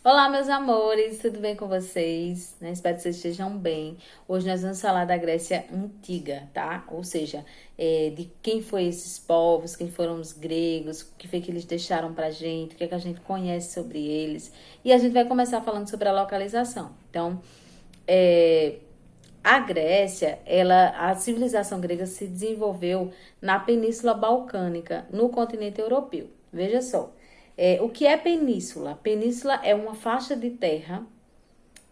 Olá, meus amores, tudo bem com vocês? Espero que vocês estejam bem. Hoje nós vamos falar da Grécia Antiga, tá? Ou seja, de quem foi esses povos, quem foram os gregos, o que foi que eles deixaram pra gente, o que é que a gente conhece sobre eles. E a gente vai começar falando sobre a localização. Então, a Grécia, a civilização grega se desenvolveu na Península Balcânica, no continente europeu. Veja só. O que é península? Península é uma faixa de terra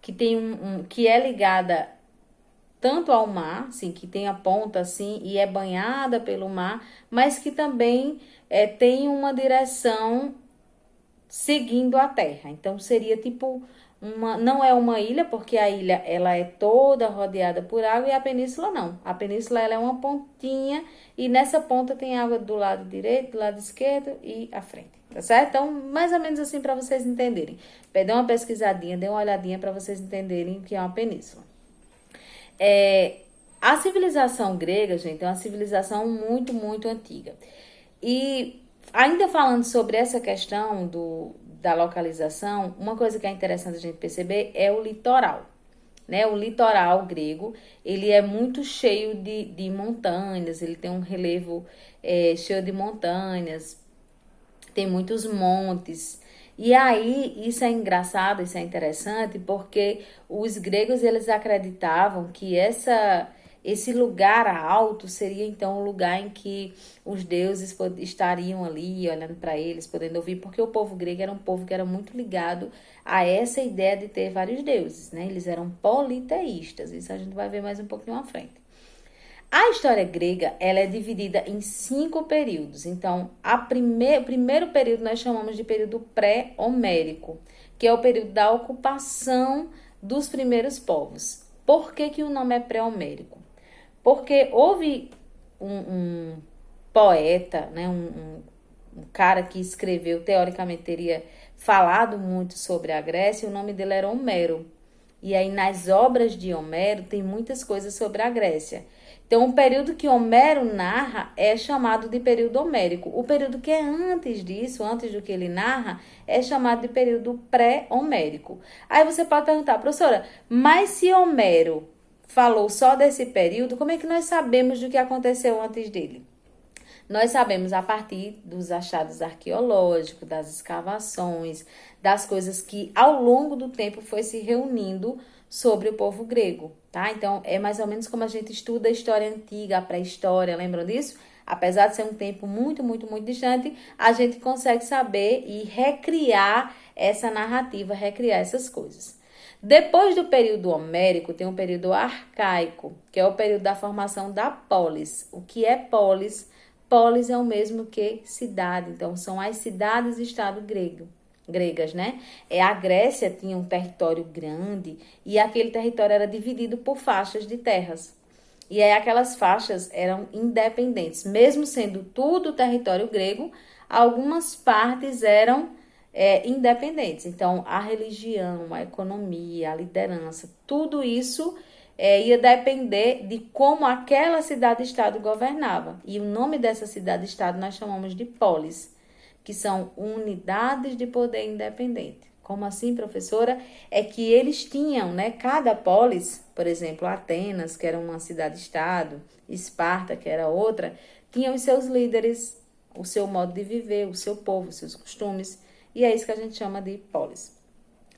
que tem que é ligada tanto ao mar, assim, que tem a ponta assim e é banhada pelo mar, mas que também tem uma direção seguindo a terra. Então seria tipo não é uma ilha, porque a ilha ela é toda rodeada por água e a península não. A península ela é uma pontinha e nessa ponta tem água do lado direito, do lado esquerdo e à frente. Tá certo? Então, mais ou menos assim para vocês entenderem. Dê uma pesquisadinha, dê uma olhadinha para vocês entenderem o que é uma península. A civilização grega, gente, é uma civilização muito, muito antiga. E ainda falando sobre essa questão da localização, uma coisa que é interessante a gente perceber é o litoral. Né? O litoral grego, ele é muito cheio de montanhas, ele tem um relevo cheio de montanhas, tem muitos montes. E aí, isso é engraçado, isso é interessante, porque os gregos, eles acreditavam que esse lugar alto seria, então, o lugar em que os deuses estariam ali, olhando para eles, podendo ouvir, porque o povo grego era um povo que era muito ligado a essa ideia de ter vários deuses, né? Eles eram politeístas, isso a gente vai ver mais um pouquinho à frente. A história grega, ela é dividida em 5 períodos. Então, o primeiro período nós chamamos de período pré-homérico, que é o período da ocupação dos primeiros povos. Por que o nome é pré-homérico? Porque houve um poeta, né, um cara que escreveu, teoricamente teria falado muito sobre a Grécia, e o nome dele era Homero. E aí nas obras de Homero tem muitas coisas sobre a Grécia. Então, o período que Homero narra é chamado de período homérico. O período que é antes disso, antes do que ele narra, é chamado de período pré-homérico. Aí você pode perguntar, professora, mas se Homero falou só desse período, como é que nós sabemos do que aconteceu antes dele? Nós sabemos a partir dos achados arqueológicos, das escavações, das coisas que ao longo do tempo foi se reunindo sobre o povo grego, tá? Então, é mais ou menos como a gente estuda a história antiga, a pré-história, lembram disso? Apesar de ser um tempo muito, muito, muito distante, a gente consegue saber e recriar essa narrativa, recriar essas coisas. Depois do período homérico, tem um período arcaico, que é o período da formação da polis. O que é polis? Polis é o mesmo que cidade, então são as cidades-estado gregas, né? A Grécia tinha um território grande e aquele território era dividido por faixas de terras. E aí aquelas faixas eram independentes, mesmo sendo tudo território grego, algumas partes eram independentes. Então, a religião, a economia, a liderança, tudo isso ia depender de como aquela cidade-estado governava. E o nome dessa cidade-estado nós chamamos de polis, que são unidades de poder independente. Como assim, professora? É que eles tinham, né? Cada polis, por exemplo, Atenas, que era uma cidade-estado, Esparta, que era outra, tinham os seus líderes, o seu modo de viver, o seu povo, os seus costumes. E é isso que a gente chama de polis.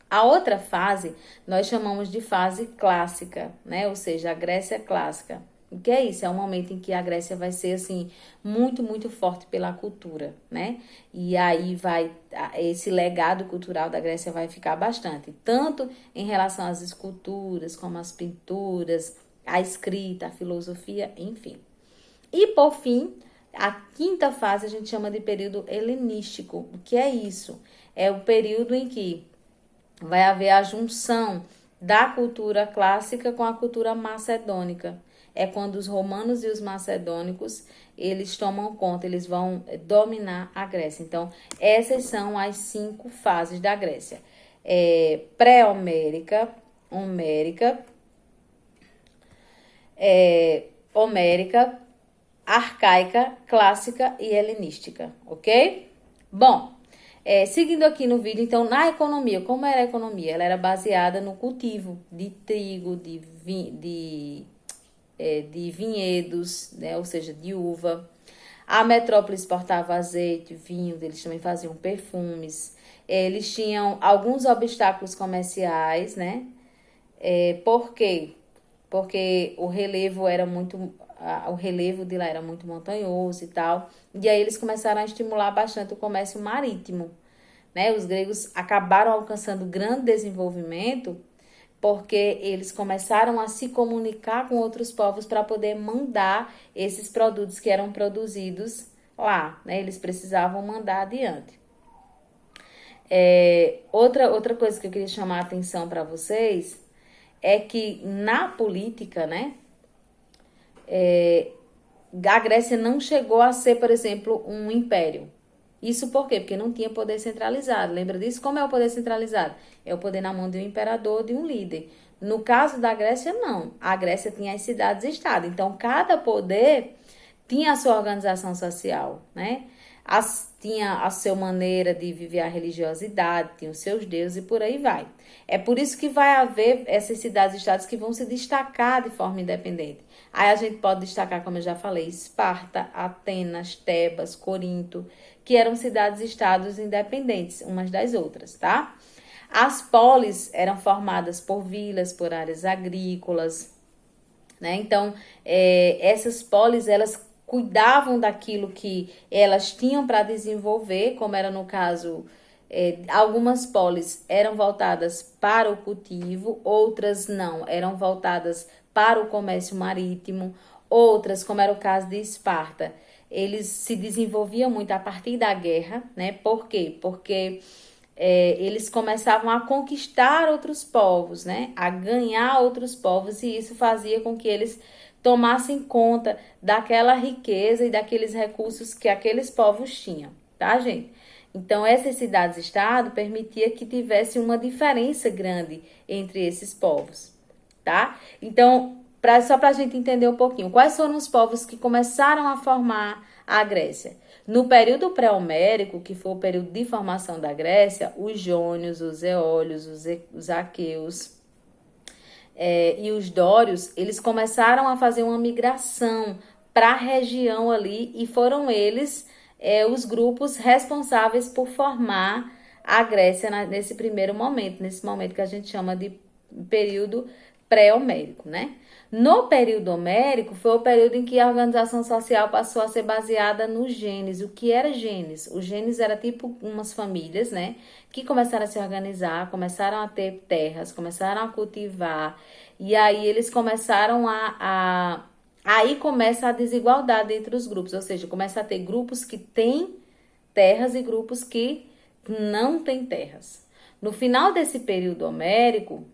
A outra fase nós chamamos de fase clássica, né? Ou seja, a Grécia clássica. O que é isso? É um momento em que a Grécia vai ser assim muito, muito forte pela cultura, né? E aí esse legado cultural da Grécia vai ficar bastante, tanto em relação às esculturas, como às pinturas, a escrita, a filosofia, enfim. E por fim, a quinta fase a gente chama de período helenístico. O que é isso? É o período em que vai haver a junção da cultura clássica com a cultura macedônica. É quando os romanos e os macedônicos, eles tomam conta, eles vão dominar a Grécia. Então, essas são as 5 fases da Grécia. Pré-homérica, homérica, homérica, arcaica, clássica e helenística, ok? Bom, Seguindo aqui no vídeo, então, na economia, como era a economia? Ela era baseada no cultivo de trigo, de vinhedos, né? Ou seja, de uva. A metrópole exportava azeite, vinho, eles também faziam perfumes. Eles tinham alguns obstáculos comerciais, né? Por quê? Porque o relevo de lá era muito montanhoso e tal. E aí eles começaram a estimular bastante o comércio marítimo, né? Os gregos acabaram alcançando grande desenvolvimento porque eles começaram a se comunicar com outros povos para poder mandar esses produtos que eram produzidos lá, né? Eles precisavam mandar adiante. Outra coisa que eu queria chamar a atenção para vocês é que na política, né, a Grécia não chegou a ser, por exemplo, um império. Isso por quê? Porque não tinha poder centralizado. Lembra disso? Como é o poder centralizado? É o poder na mão de um imperador, de um líder. No caso da Grécia, não. A Grécia tinha as cidades-estado. Então, cada poder tinha a sua organização social, né? Tinha a sua maneira de viver a religiosidade, tinha os seus deuses e por aí vai. É por isso que vai haver essas cidades-estados que vão se destacar de forma independente. Aí a gente pode destacar, como eu já falei, Esparta, Atenas, Tebas, Corinto, que eram cidades-estados independentes umas das outras, tá? As polis eram formadas por vilas, por áreas agrícolas, né? Então, essas polis, elas cuidavam daquilo que elas tinham para desenvolver, como era no caso, algumas polis eram voltadas para o cultivo, outras não, eram voltadas para o comércio marítimo, outras, como era o caso de Esparta, eles se desenvolviam muito a partir da guerra, né? Por quê? Porque eles começavam a conquistar outros povos, né? A ganhar outros povos, e isso fazia com que eles tomassem conta daquela riqueza e daqueles recursos que aqueles povos tinham, tá, gente? Então, essas cidades-estado permitia que tivesse uma diferença grande entre esses povos, tá? Então, só para a gente entender um pouquinho, quais foram os povos que começaram a formar a Grécia? No período pré-homérico, que foi o período de formação da Grécia, os jônios, os eólios, os aqueus e os dórios, eles começaram a fazer uma migração para a região ali e foram eles os grupos responsáveis por formar a Grécia nesse primeiro momento, nesse momento que a gente chama de período pré-homérico, né? No período homérico foi o período em que a organização social passou a ser baseada nos genes. O que era genes? Os genes era tipo umas famílias, né? Que começaram a se organizar, começaram a ter terras, começaram a cultivar. E aí eles começaram Aí começa a desigualdade entre os grupos, ou seja, começa a ter grupos que têm terras e grupos que não têm terras. No final desse período homérico,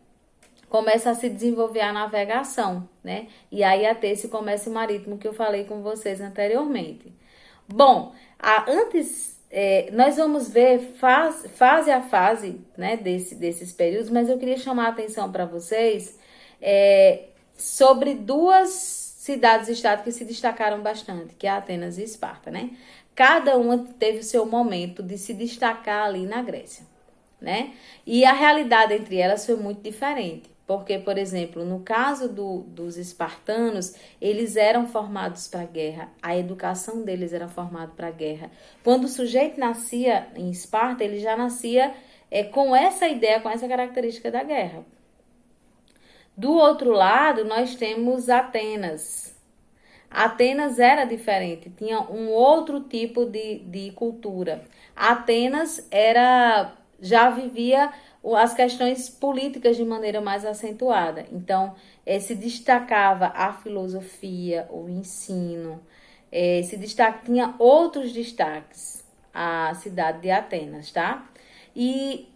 começa a se desenvolver a navegação, né? E aí a ter esse comércio marítimo que eu falei com vocês anteriormente. Bom, nós vamos ver fase a fase, né, desses períodos, mas eu queria chamar a atenção para vocês sobre duas cidades-estado que se destacaram bastante, que é Atenas e Esparta, né? Cada uma teve o seu momento de se destacar ali na Grécia, né? E a realidade entre elas foi muito diferente. Porque, por exemplo, no caso dos espartanos, eles eram formados para a guerra, a educação deles era formada para a guerra. Quando o sujeito nascia em Esparta, ele já nascia com essa ideia, com essa característica da guerra. Do outro lado, nós temos Atenas. Atenas era diferente, tinha um outro tipo de cultura. Atenas já vivia as questões políticas de maneira mais acentuada. Então, se destacava a filosofia, o ensino, tinha outros destaques a cidade de Atenas, tá? E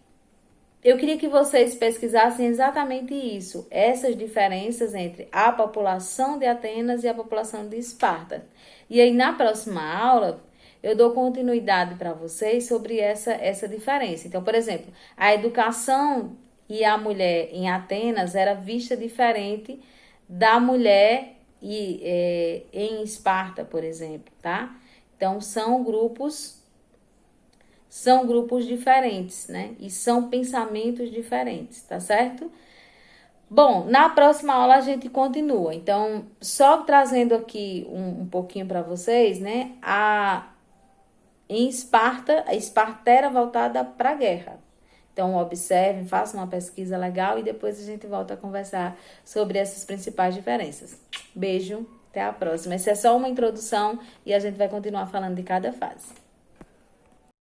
eu queria que vocês pesquisassem exatamente isso, essas diferenças entre a população de Atenas e a população de Esparta. E aí, na próxima aula, eu dou continuidade para vocês sobre essa diferença. Então, por exemplo, a educação e a mulher em Atenas era vista diferente da mulher em Esparta, por exemplo, tá? Então, são grupos diferentes, né? E são pensamentos diferentes, tá certo? Bom, na próxima aula a gente continua. Então, só trazendo aqui um pouquinho para vocês, né? Em Esparta, a Esparta era voltada para a guerra. Então, observem, façam uma pesquisa legal e depois a gente volta a conversar sobre essas principais diferenças. Beijo, até a próxima. Essa é só uma introdução e a gente vai continuar falando de cada fase.